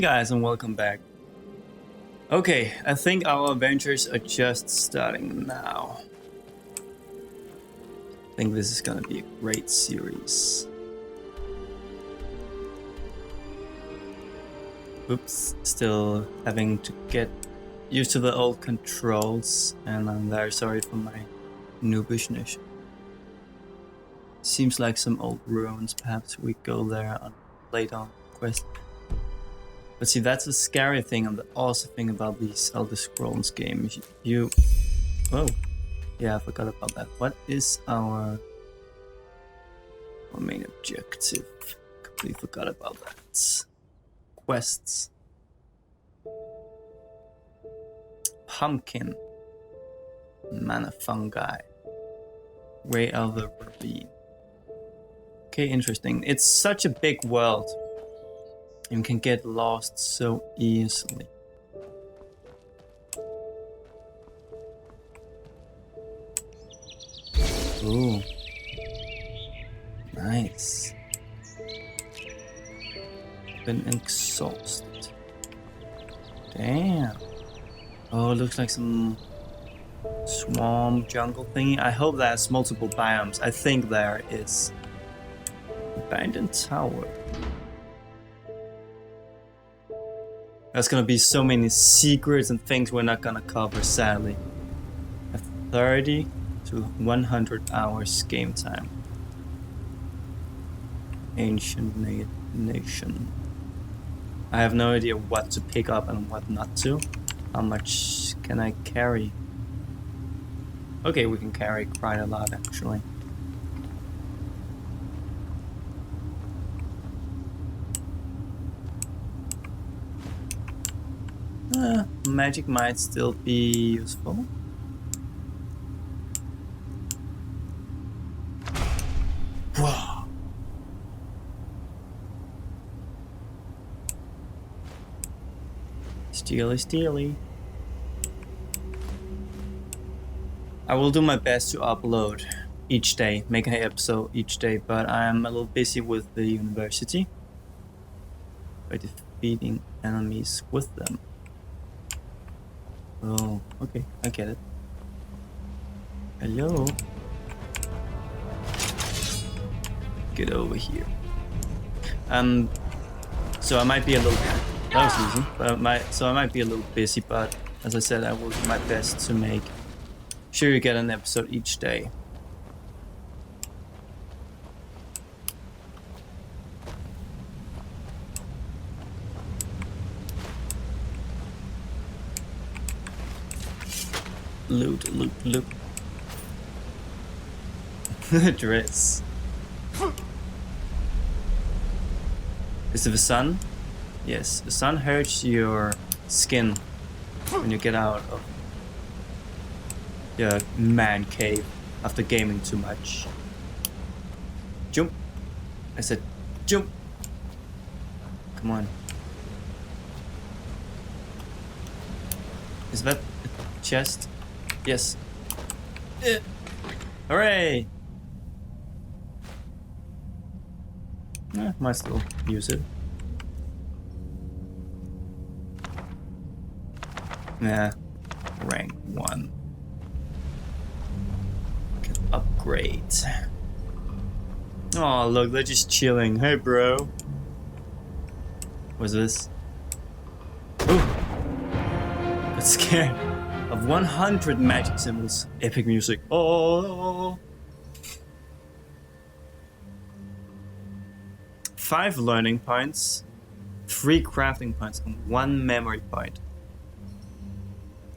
guys and welcome back. Okay, I think our adventures are just starting now. I think this is gonna be a great series. Oops, still having to get used to the old controls, and I'm very sorry for my noobishness. Seems like some old ruins, perhaps we go there on later on quest. But see, that's the scary thing and the awesome thing about these Elder Scrolls games. Oh, yeah, I forgot about that. What is our main objective? Completely forgot about that. Quests. Pumpkin. Mana fungi. Way out of the ravine. Okay, interesting. It's such a big world. You can get lost so easily. Ooh. Nice. Been exhausted. Damn. Oh, it looks like some swamp jungle thingy. I hope that's multiple biomes. I think there is. Abandoned tower. There's gonna be so many secrets and things we're not gonna cover, sadly. 30 to 100 hours game time. Ancient nation. I have no idea what to pick up and what not to. How much can I carry? Okay, we can carry quite a lot actually. Magic might still be useful. Whoa. Steely. I will do my best to upload each day, make an episode each day, but I'm a little busy with the university by defeating enemies with them. Oh, okay, I get it. Hello. Get over here. So I might be a little. That was easy, but I might be a little busy. But as I said, I will do my best to make sure you get an episode each day. Loot. Dress. Is it the sun? Yes, the sun hurts your skin when you get out of your man cave after gaming too much. Jump. I said jump. Come on. Is that a chest? Yes. Hooray! Might still use it. Nah, rank 1. Can upgrade. Oh, look, they're just chilling. Hey, bro. What's this? Ooh! Got scared of 100 magic symbols. Epic music. Oh! 5 learning points, 3 crafting points, and 1 memory point.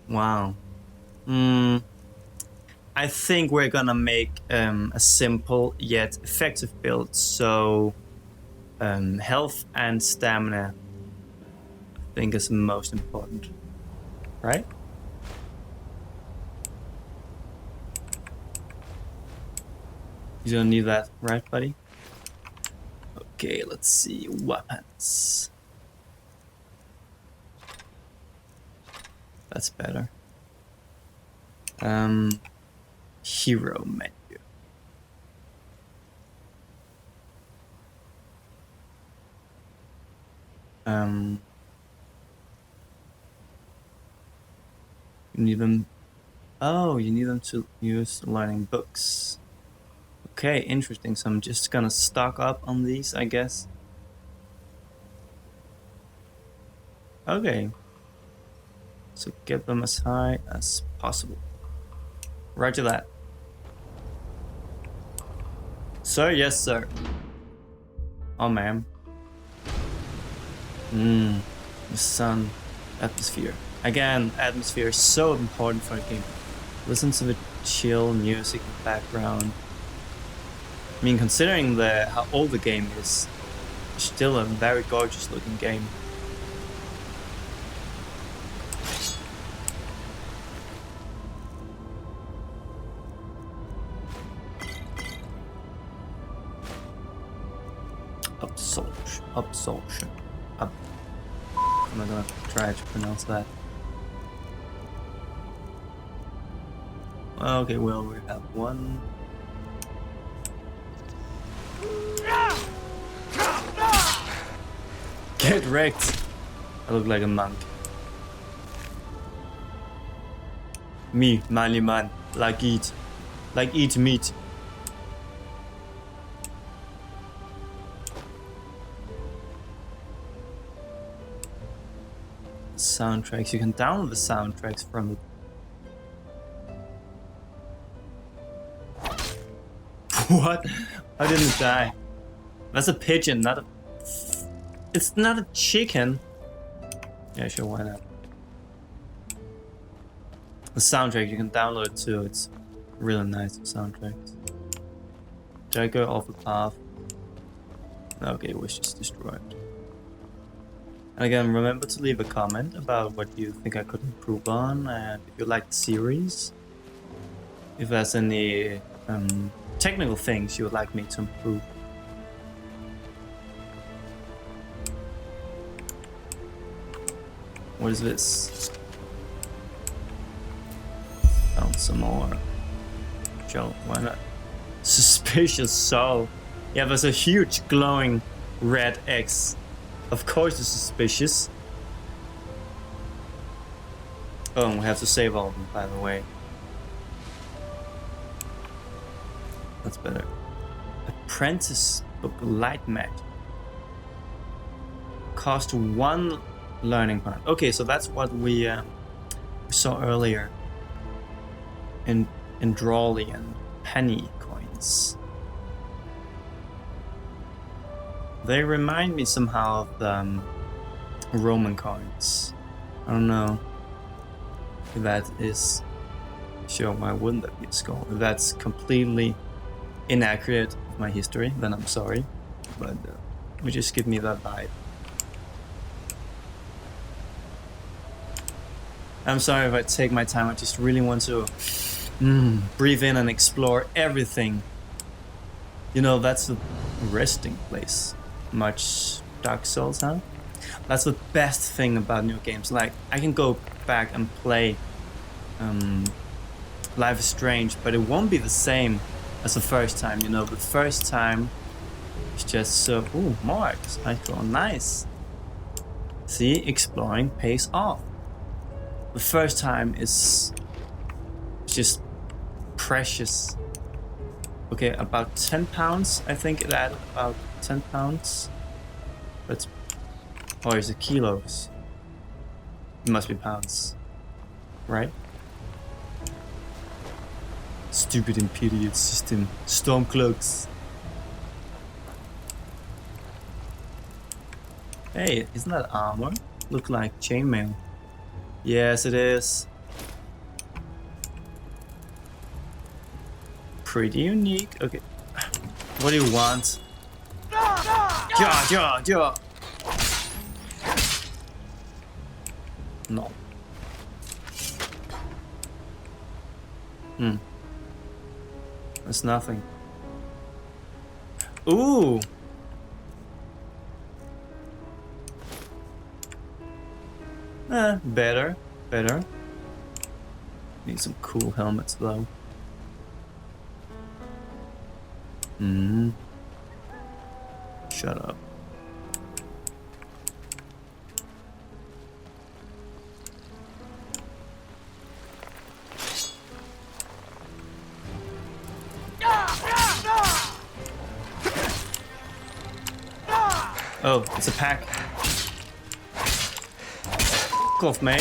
Wow. I think we're gonna make a simple yet effective build. So health and stamina, I think, is most important, right? You don't need that, right, buddy? Okay, let's see. Weapons. That's better. Hero menu. You need them. Oh, you need them to use learning books. Okay, interesting. So I'm just gonna stock up on these, I guess. Okay. So get them as high as possible. Roger that. Sir, yes, sir. Oh, ma'am. The sun, atmosphere. Again, atmosphere is so important for a game. Listen to the chill music in the background. I mean, considering how old the game is, it's still a very gorgeous looking game. Absorption. I'm not gonna try to pronounce that. Okay, well, we have one. Get wrecked! I look like a monk. Me, manly man, like eat meat. Soundtracks, you can download the soundtracks from it. What? How didn't it die? That's a pigeon, not a... It's not a chicken. Yeah, sure, why not? The soundtrack, you can download it too. It's really nice, the soundtracks. Did I go off the path? Okay, it was just destroyed. And again, remember to leave a comment about what you think I could improve on, and if you like the series. If there's any technical things you would like me to improve. What is this? Found some more. Sure, why not? Suspicious soul. Yeah, there's a huge glowing red X. Of course it's suspicious. Oh, and we have to save all of them, by the way. That's better. Apprentice book light magic. Cost 1 learning point. Okay, so that's what we saw earlier. In Enderal and penny coins. They remind me somehow of the Roman coins. I don't know if that is... Sure, why wouldn't that be a skull? If that's completely inaccurate of my history, then I'm sorry. But it just give me that vibe. I'm sorry if I take my time, I just really want to breathe in and explore everything. You know, that's the resting place. Much Dark Souls, huh? That's the best thing about new games. Like, I can go back and play Life is Strange, but it won't be the same as the first time, you know. The first time is just so... Ooh, marks. Nice. See, exploring pays off. The first time is just precious. Okay, about 10 pounds, I think it added about 10 pounds. But, or is it kilos? It must be pounds, right? Stupid Imperial system, Stormcloaks. Hey, isn't that armor? Look like chainmail. Yes, it is. Pretty unique. Okay. What do you want? Ja. No. That's nothing. Ooh. Better. Need some cool helmets though. Shut up. Oh, it's a pack. Fuck off, mate.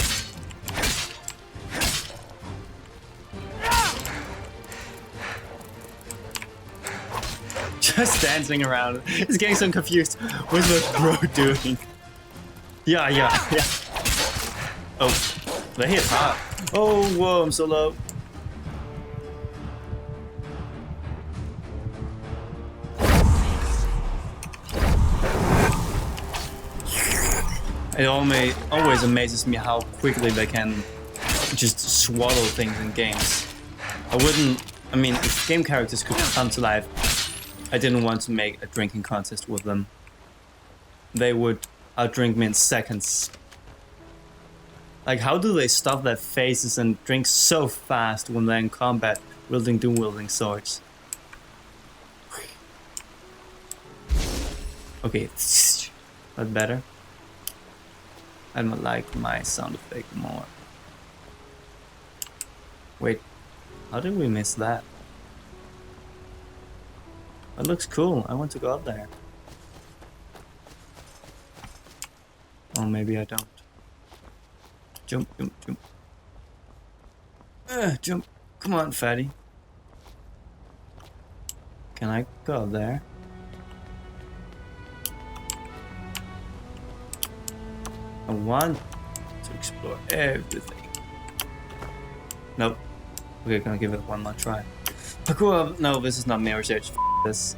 Just dancing around. He's getting so confused. What's that bro doing? Yeah. Oh, they hit hard. Oh, whoa, I'm so low. It always amazes me how quickly they can just swallow things in games. I mean, if game characters could come to life, I didn't want to make a drinking contest with them. They would outdrink me in seconds. Like, how do they stop their faces and drink so fast when they're in combat, wielding swords? Okay, that better? I don't like my sound effect more. Wait, how did we miss that? That looks cool. I want to go up there. Or maybe I don't. Jump. Jump. Come on, fatty. Can I go up there? I want to explore everything. Nope. We're gonna give it one more try. Parkour! No, this is not Mirror's Edge. F this.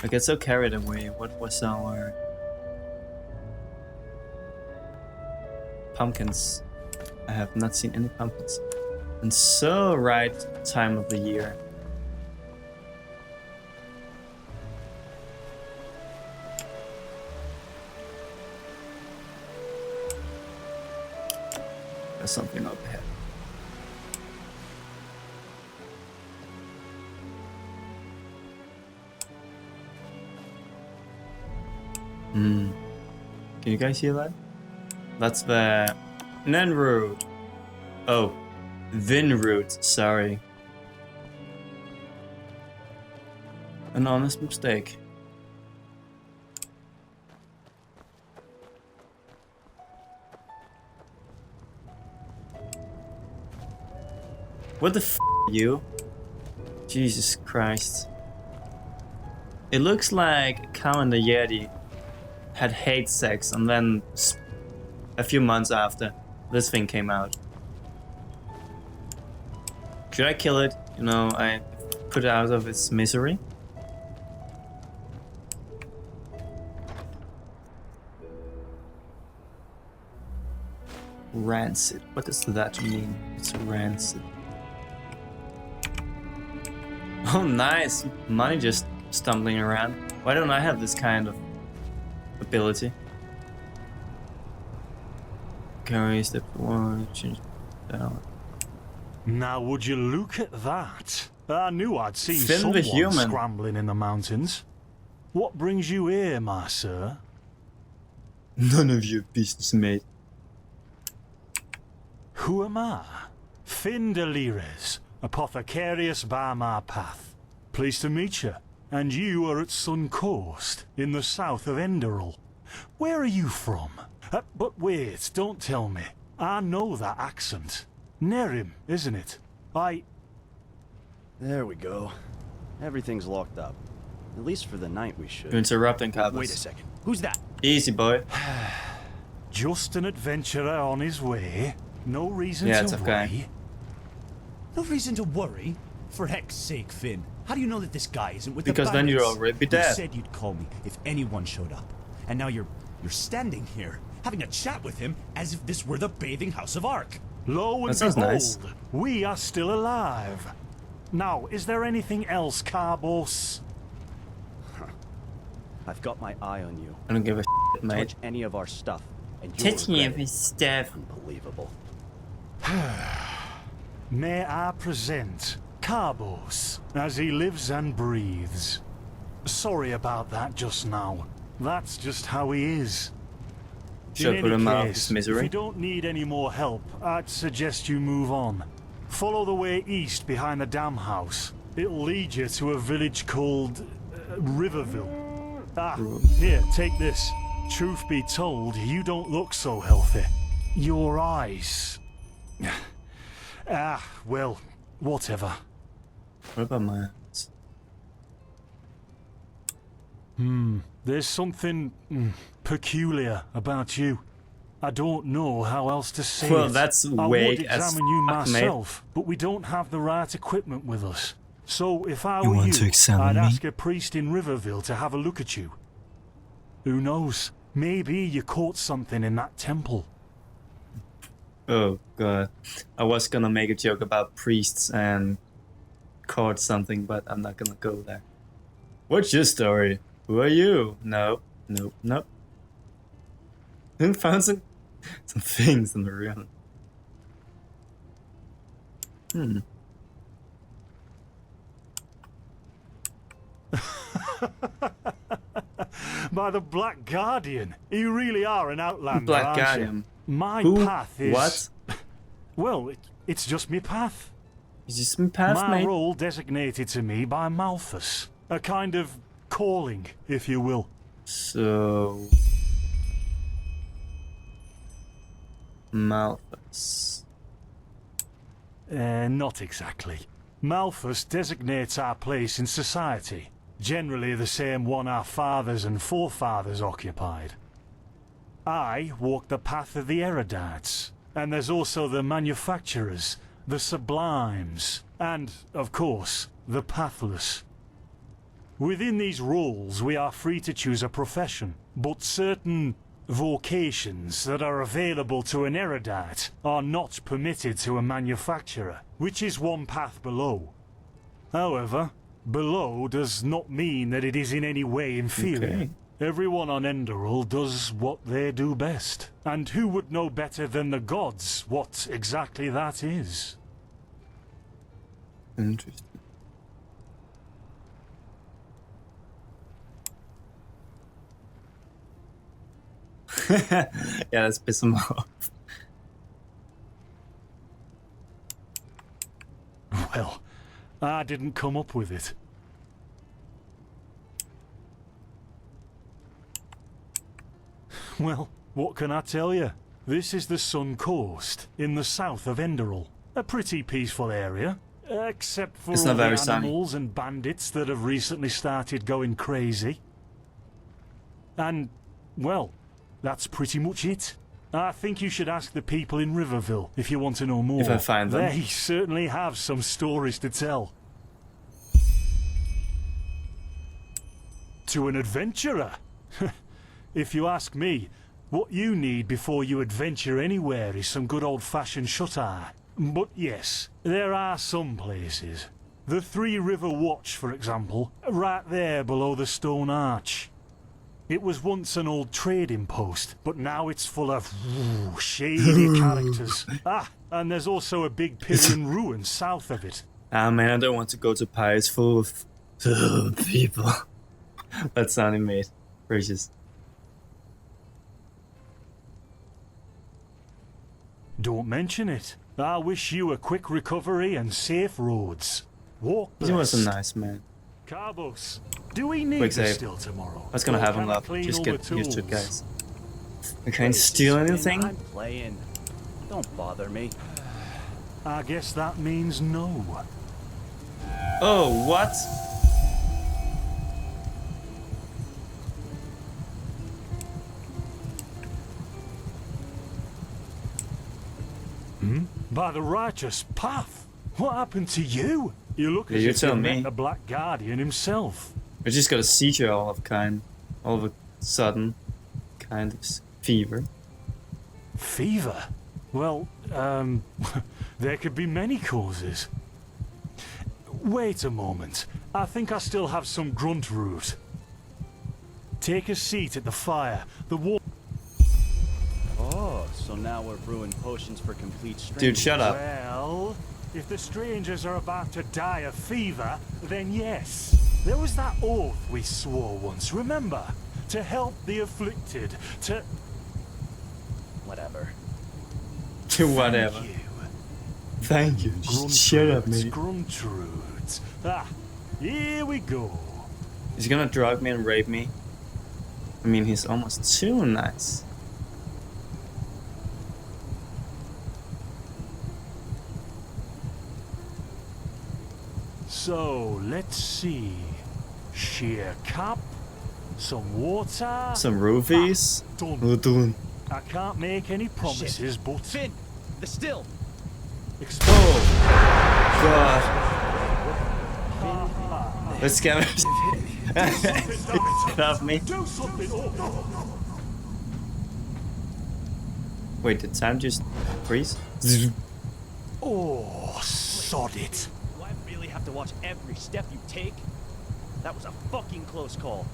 I get so carried away. What was our pumpkins? I have not seen any pumpkins. And so right time of the year. There's something up ahead. Can you guys hear that? That's the Enderal. Oh, Vinroot, sorry. An honest mistake. What the f are you? Jesus Christ. It looks like Cow and the Yeti had hate sex, and then a few months after, this thing came out. Should I kill it? You know, I put it out of its misery? Rancid. What does that mean? It's rancid. Oh, nice! Money just stumbling around. Why don't I have this kind of ability? Carry step one, change down. Now would you look at that? I knew I'd seen Finn someone the human scrambling in the mountains. What brings you here, my sir? None of your business, mate. Who am I? Finn Delires, apothecarius by my path. Pleased to meet you. And you are at Sun Coast, in the south of Enderal. Where are you from? But wait, don't tell me. I know that accent. Nerim, isn't it? There we go. Everything's locked up. At least for the night we should. You're interrupting, Carlos. Wait a second. Who's that? Easy, boy. Just an adventurer on his way. No reason to worry. No reason to worry? For heck's sake, Finn. How do you know that this guy isn't with the Because then bandits? you'll already be dead. You said you'd call me if anyone showed up. And now you're standing here, having a chat with him as if this were the bathing house of Ark. Lo and That sounds behold, nice. we are still alive. Now, is there anything else, Carbos? I've got my eye on you. I don't give a shit, mate. Touch any of our stuff, and you'll Touch me regret of it. his stuff. Unbelievable. May I present Carbos, as he lives and breathes. Sorry about that just now. That's just how he is. Should I put him out of his If misery? you don't need any more help, I'd suggest you move on. Follow the way east behind the dam house. It'll lead you to a village called Riverville. Ah, Bro. here, take this. Truth be told, you don't look so healthy. Your eyes... well, whatever. What about my hands? There's something peculiar about you. I don't know how else to say Well, it. that's I would vague as examine you fuck, mate. myself, but we don't have the right equipment with us. So if I You were want to you, examine I'd me? ask a priest in Riverville to have a look at you. Who knows? Maybe you caught something in that temple. Oh god. I was gonna make a joke about priests and caught something, but I'm not gonna go there. What's your story? Who are you? No. Nope. Nope. Found some things in the room. By the Black Guardian, you really are an outlander, Black aren't Guardian. you? My Who? path is... What? Well, it's just me path. Is this my path, My mate? role designated to me by Malthus. A kind of calling, if you will. So... Malthus. Not exactly. Malthus designates our place in society. Generally the same one our fathers and forefathers occupied. I walk the path of the erudites. And there's also the manufacturers, the sublimes, and, of course, the pathless. Within these roles, we are free to choose a profession, but certain vocations that are available to an erudite are not permitted to a manufacturer, which is one path below. However, below does not mean that it is in any way inferior. Okay. Everyone on Enderal does what they do best. And who would know better than the gods what exactly that is? Interesting. Yeah, let's piss him off. Well, I didn't come up with it. Well, what can I tell you? This is the Sun Coast, in the south of Enderal. A pretty peaceful area, except for It's all not the very sunny. animals and bandits that have recently started going crazy. And, well, that's pretty much it. I think you should ask the people in Riverville if you want to know more. If I find them. They certainly have some stories to tell. To an adventurer? If you ask me, what you need before you adventure anywhere is some good old-fashioned shut-eye. But yes, there are some places. The Three River Watch, for example, right there below the stone arch. It was once an old trading post, but now it's full of shady characters. Ah, and there's also a big Pyrian ruin south of it. Ah man, I don't want to go to pies full of people. That's sounding mate. Gracious. Don't mention it. I wish you a quick recovery and safe roads. Walk He was a blessed. nice man. Carbos, do we need Quick this save. still tomorrow? I was gonna Or have can him I up. clean Just all get the used to it, tools? guys. I can't steal anything? I'm playing. Don't bother me. I guess that means no. Oh, what? By the righteous path. What happened to you? You look Yeah, as you if tell you me. met the Black Guardian himself. I just got a seizure all of a sudden. Kind of fever. Fever? Well, there could be many causes. Wait a moment. I think I still have some grunt root. Take a seat at the fire. The water. Oh, so now we're brewing potions for complete strangers. Dude, shut up. Well, if the strangers are about to die of fever, then yes. There was that oath we swore once, remember? To help the afflicted, to... Whatever. Whatever. Thank you. Thank you. Just shut up, mate. Gruntroots. right. Here we go. Is he gonna drug me and rape me? I mean, he's almost too nice. So, let's see. Sheer cap, some water. Some roofies. Done. We're done. I can't make any promises, but... Finn, the still. Oh! God. Let's get it. Get off me. Do something! Oh. Wait, did time just freeze? Oh, sod it. Do I really have to watch every step you take? That was a fucking close call.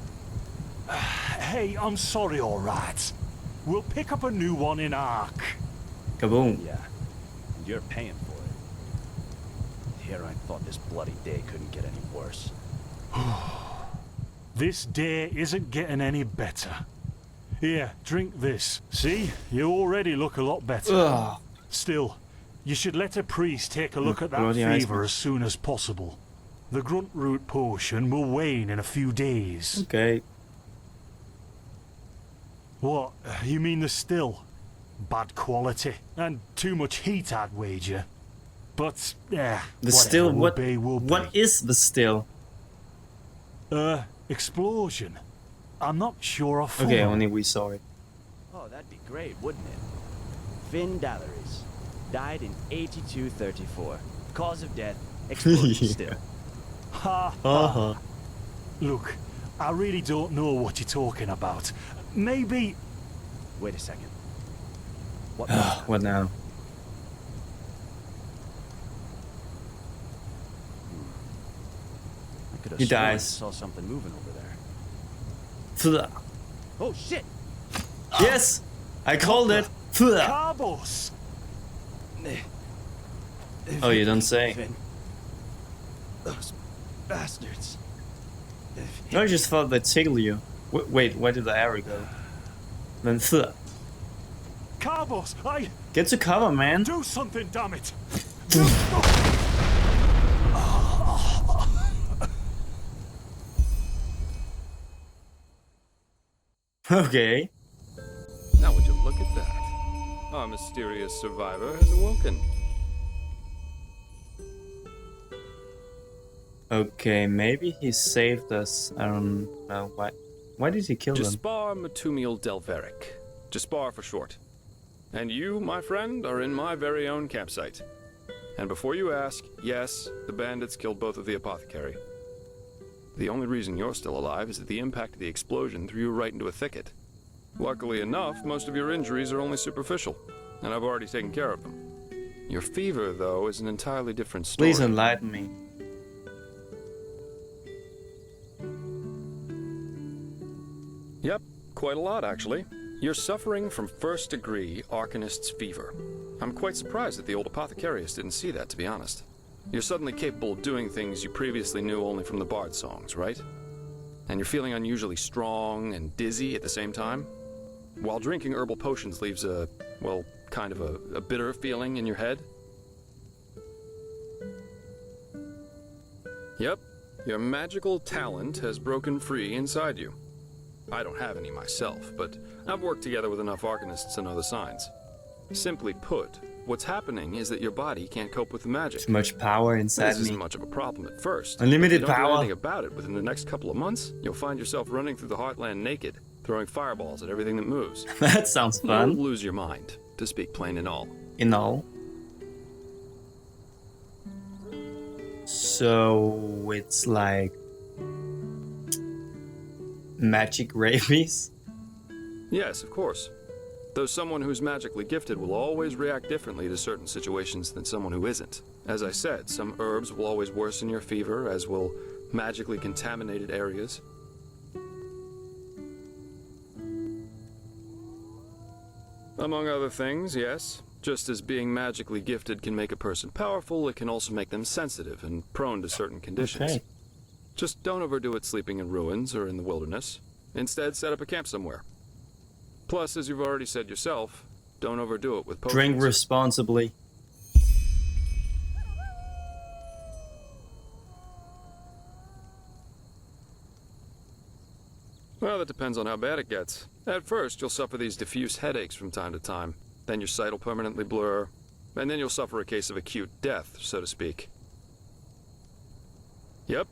Hey, I'm sorry, alright. We'll pick up a new one in Ark. Kaboom. Yeah, and you're paying for it. Here I thought this bloody day couldn't get any worse. This day isn't getting any better. Here, drink this. See? You already look a lot better. Ugh. Still, you should let a priest take a look at that bloody fever Iceman. as soon as possible. The grunt root potion will wane in a few days. Okay. What? You mean the still? Bad quality and too much heat, I'd wager. But yeah, The still, will what? be, will What be. is the still? Explosion. I'm not sure I follow. Okay, only we saw it. Oh, that'd be great, wouldn't it? Finn Dalleries. Died in 8234. Cause of death, explosion Yeah. still. Ha Uh ha. huh. Look, I really don't know what you're talking about. Maybe... Wait a second. What was that? What now? I could have He sworn I dies. saw something moving over there. Flah. Oh shit! Yes! I called it! Flah. Carbos! Oh, you don't say. Finn. Those bastards. No, I just thought they'd tickle you. Wait, where did the arrow go? Then flah. Carbos! Get to cover, man. Do something, damn it! Okay. Now would you look at that? Our mysterious survivor has awoken. Okay, maybe he saved us. I don't know why. Why did he kill them? Jaspar Matumiel Delveric. Jaspar for short. And you, my friend, are in my very own campsite. And before you ask, yes, the bandits killed both of the apothecary. The only reason you're still alive is that the impact of the explosion threw you right into a thicket. Luckily enough, most of your injuries are only superficial, and I've already taken care of them. Your fever, though, is an entirely different story. Please enlighten me. Yep, quite a lot, actually. You're suffering from first-degree Arcanist's fever. I'm quite surprised that the old apothecarius didn't see that, to be honest. You're suddenly capable of doing things you previously knew only from the bard songs, right? And you're feeling unusually strong and dizzy at the same time? While drinking herbal potions leaves well, kind of a bitter feeling in your head? Yep, your magical talent has broken free inside you. I don't have any myself, but I've worked together with enough arcanists to know the signs. Simply put, what's happening is that your body can't cope with the magic. Too much power inside This isn't me. much of a problem at first. Unlimited If you don't do power. anything about it within the next couple of months, you'll find yourself running through the heartland naked, throwing fireballs at everything that moves. That sounds You'll fun. lose your mind, to speak plain and all. In all. So it's like magic rabies. Yes, of course. Though someone who's magically gifted will always react differently to certain situations than someone who isn't. As I said, some herbs will always worsen your fever, as will magically contaminated areas. Among other things, yes. Just as being magically gifted can make a person powerful, it can also make them sensitive and prone to certain conditions. Okay. Just don't overdo it sleeping in ruins or in the wilderness. Instead, set up a camp somewhere. Plus, as you've already said yourself, don't overdo it with potions. Drink responsibly. depends on how bad it gets. At first, you'll suffer these diffuse headaches from time to time. Then your sight will permanently blur. And then you'll suffer a case of acute death, so to speak. Yep,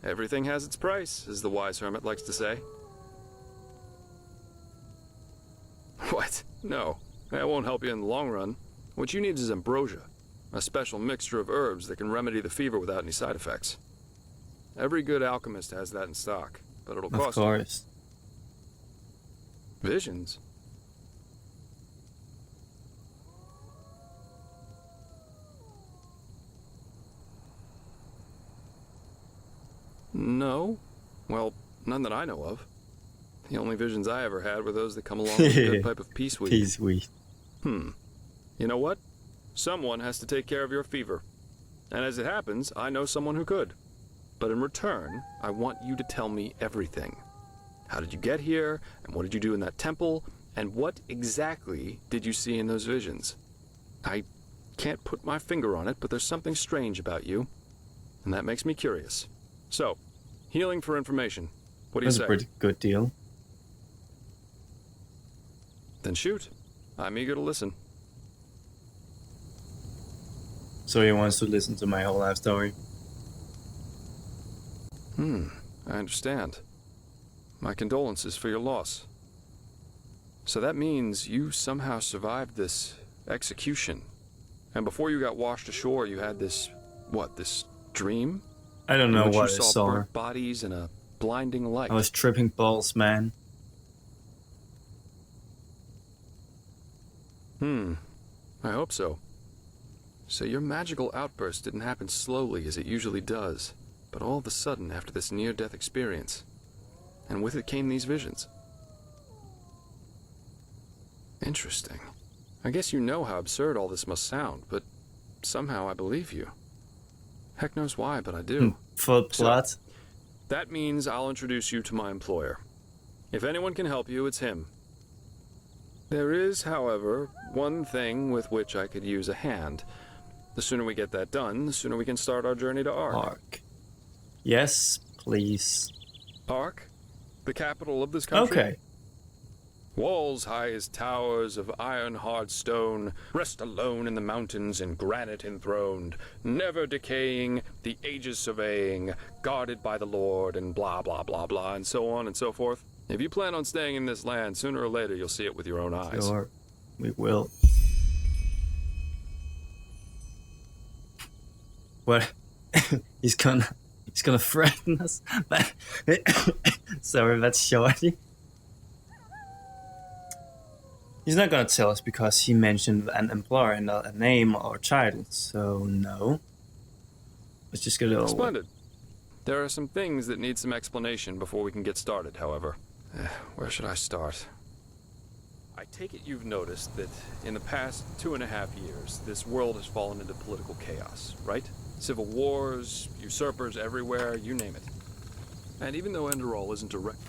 everything has its price, as the wise hermit likes to say. What? No, that won't help you in the long run. What you need is ambrosia, a special mixture of herbs that can remedy the fever without any side effects. Every good alchemist has that in stock, but it'll cost Of course. you. Visions? No. Well, none that I know of. The only visions I ever had were those that come along with a good pipe of peaceweed. Peaceweed. You know what? Someone has to take care of your fever. And as it happens, I know someone who could. But in return, I want you to tell me everything. How did you get here? And what did you do in that temple? And what exactly did you see in those visions? I can't put my finger on it, but there's something strange about you. And that makes me curious. So, healing for information. What do you That's say? a pretty good deal. Then shoot. I'm eager to listen. So he wants to listen to my whole life story. I understand. My condolences for your loss. So that means you somehow survived this execution. And before you got washed ashore, you had this, this dream? I don't In know which what you I saw saw. burnt bodies and a blinding light. I was tripping balls, man. I hope so. So your magical outburst didn't happen slowly as it usually does, but all of a sudden after this near-death experience. And with it came these visions. Interesting. I guess you know how absurd all this must sound, but somehow I believe you. Heck knows why, but I do. Full plot. That means I'll introduce you to my employer. If anyone can help you, it's him. There is, however, one thing with which I could use a hand. The sooner we get that done, the sooner we can start our journey to Ark. Ark. Yes, please. Ark? The capital of this country? Okay. Walls high as towers of iron-hard stone, rest alone in the mountains in granite enthroned, never decaying, the ages surveying, guarded by the Lord, and blah, blah, blah, blah, and so on and so forth. If you plan on staying in this land, sooner or later you'll see it with your own eyes. Sure. We will. What? he's gonna threaten us? Sorry, that's shorty. He's not gonna tell us because he mentioned an employer and not a name or title, so no. Let's just get it over. Splendid. There are some things that need some explanation before we can get started, however. Where should I start? I take it you've noticed that in the past 2.5 years, this world has fallen into political chaos, right? Civil wars, usurpers everywhere, you name it. And even though Enderal isn't directly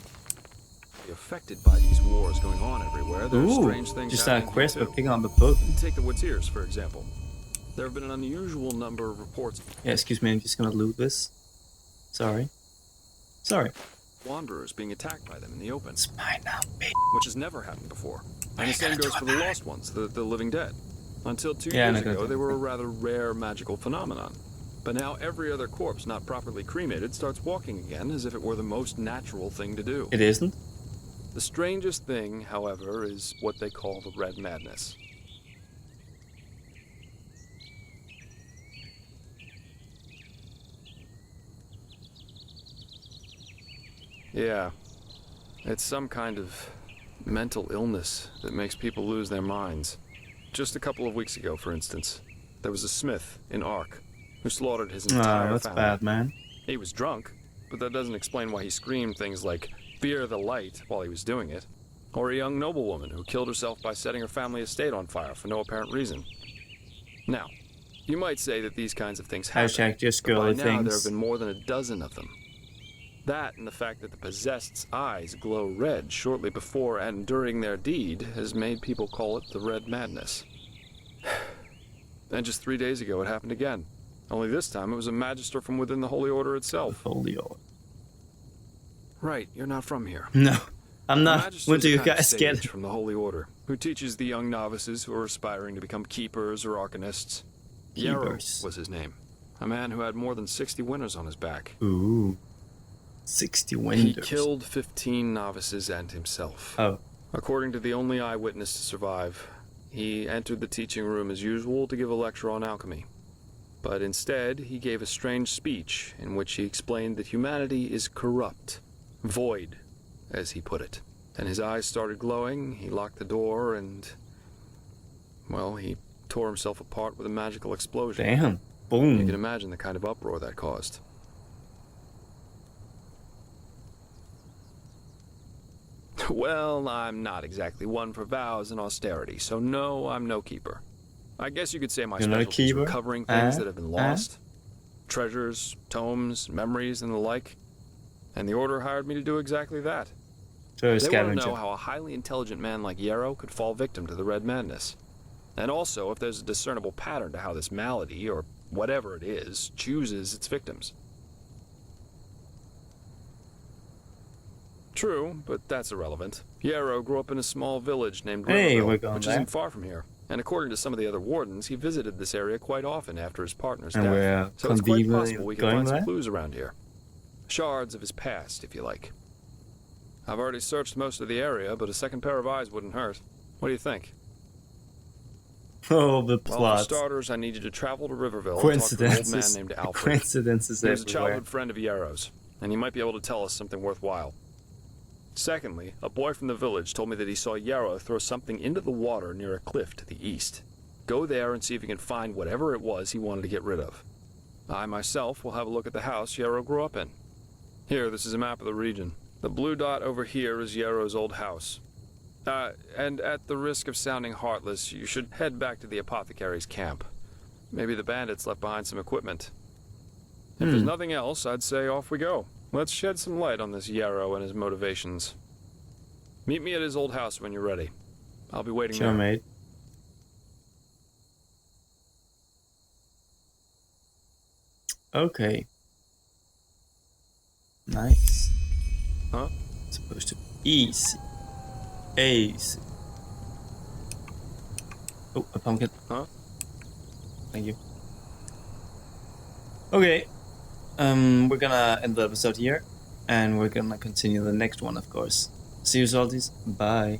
affected by these wars going on everywhere, there are strange things just that happening quest here for too. picking on the book. Take the Woods-Ears, for example. There have been an unusual number of reports Yeah, excuse me, I'm just gonna loot this. Sorry. Sorry. of wanderers being attacked by them in the open, It's mine now, bitch. which has never happened before. And the same goes for the lost ones, the living dead. Until 2 Yeah, years no, ago, go they do were it. a rather rare magical phenomenon. But now every other corpse not properly cremated starts walking again as if it were the most natural thing to do. It isn't? The strangest thing, however, is what they call the Red Madness. Yeah, it's some kind of mental illness that makes people lose their minds. Just a couple of weeks ago, for instance, there was a smith in Ark who slaughtered his entire that's family. bad, man. He was drunk, but that doesn't explain why he screamed things like, "Fear the light," while he was doing it. Or a young noblewoman who killed herself by setting her family estate on fire for no apparent reason. Now, you might say that these kinds of things happen, Hashtag just but by girly now there things. have been more than a dozen of them. That and the fact that the possessed's eyes glow red shortly before and during their deed has made people call it the Red Madness. And just 3 days ago it happened again. Only this time it was a magister from within the Holy Order itself. Holy order. Right, you're not from here. No. I'm A not. magister's What do a you kind of guys sage get? from the Holy Order, who teaches the young novices who are aspiring to become keepers or arcanists. Yarrow Keepers. was his name. A man who had more than 60 winners on his back. Ooh. 60 He winders. killed 15 novices and himself. Oh. According to the only eyewitness to survive, he entered the teaching room as usual to give a lecture on alchemy. But instead, he gave a strange speech in which he explained that humanity is corrupt, void, as he put it. Then his eyes started glowing, he locked the door, and... well, he tore himself apart with a magical explosion. Damn. You Boom. can imagine the kind of uproar that caused. Well, I'm not exactly one for vows and austerity, so no, I'm no keeper. I guess you could say my You're not a specialty is keeper? recovering things that have been lost. Treasures, tomes, memories, and the like. And the Order hired me to do exactly that. So a They want to know scavenger. how a highly intelligent man like Yarrow could fall victim to the Red Madness. And also if there's a discernible pattern to how this malady, or whatever it is, chooses its victims. True, but that's irrelevant. Yarrow grew up in a small village named Hey, Riverville, we're going which there. isn't far from here. And according to some of the other wardens, he visited this area quite often after his partner's And death. we're So it's quite conveniently possible we can going find some there? clues around here. Shards of his past, if you like. I've already searched most of the area, but a second pair of eyes wouldn't hurt. What do you think? Oh, the Well, for plot. starters, I need you to travel to Riverville and talk to an old man Coincidences. named Alfred. Coincidences He was a everywhere. childhood friend of Yarrow's, and he might be able to tell us something worthwhile. Secondly, a boy from the village told me that he saw Yarrow throw something into the water near a cliff to the east. Go there and see if you can find whatever it was he wanted to get rid of. I myself will have a look at the house Yarrow grew up in. Here, this is a map of the region. The blue dot over here is Yarrow's old house. And at the risk of sounding heartless, you should head back to the apothecary's camp. Maybe the bandits left behind some equipment. If there's nothing else, I'd say off we go. Let's shed some light on this Yarrow and his motivations. Meet me at his old house when you're ready. I'll be waiting Sure, there. mate. Okay. Nice. Huh? It's supposed to be easy. Easy. Oh, a pumpkin. Huh? Thank you. Okay. We're gonna end the episode here, and we're gonna continue the next one, of course. See you, salties. Bye.